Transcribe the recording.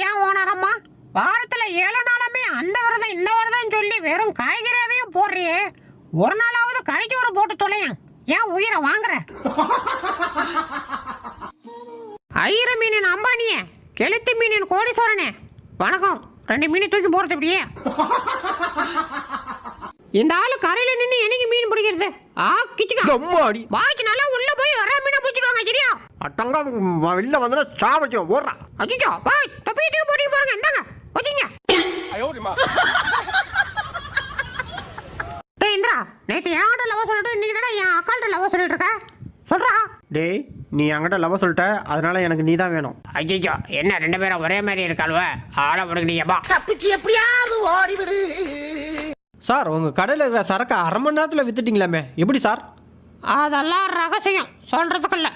ஏன் ஓனரம்மா வாரத்துல 7 நாளுமே அந்த விரதம் இந்த விரதம் சொல்லி வெறும் காய்கறியாவையும் போடுறியே, ஒரு நாளாவது கறிச்சோறு போட்டு தொலையன், ஏன் உயிரை வாங்குற? ஐர மீனின் அம்பானியே, கெளுத்தி மீனின் கோடீஸ்வரனே, வணக்கம். 2 மீன் தூக்கி போறது இப்படியே. இந்த ஆளு கரையில நின்று எனக்கு மீன் பிடிக்கிறது. பாய்க்கு நல்லா உள்ள போய் வர மீனை பிடிச்சிடுவாங்க. சரியா? அட்டங்க வெளில வந்தா சாவடிச்சு ஓடுறா. அச்சோ பாய் தொப்பிட்டு போட்டி போறங்க. என்னங்க வச்சிங்க? டேய் இந்திரா, நேத்து யார்ட்ட லவ் சொல்லிட்டு இன்னைக்கு என்னடா என் அக்காள்கிட்ட லவ் சொல்லிட்டு இருக்க? சொல்றா. டேய் நீ என்கிட்ட லவ் சொல்லிட்ட, அதனால எனக்கு நீ தான் வேணும். ஐயோ என்ன 2 பேரும் ஒரே மாதிரி இருக்காளுவ? ஆளை விடுங்கடியப்பா. தப்பிச்சு எப்படியாவது ஓடிவிடு. சார் உங்க கடையில் இருக்கிற சரக்கு 1/2 மணி நேரத்தில் வித்துட்டீங்களாமே, எப்படி சார்? அதெல்லாம் ரகசியம், சொல்றதுக்கு இல்ல.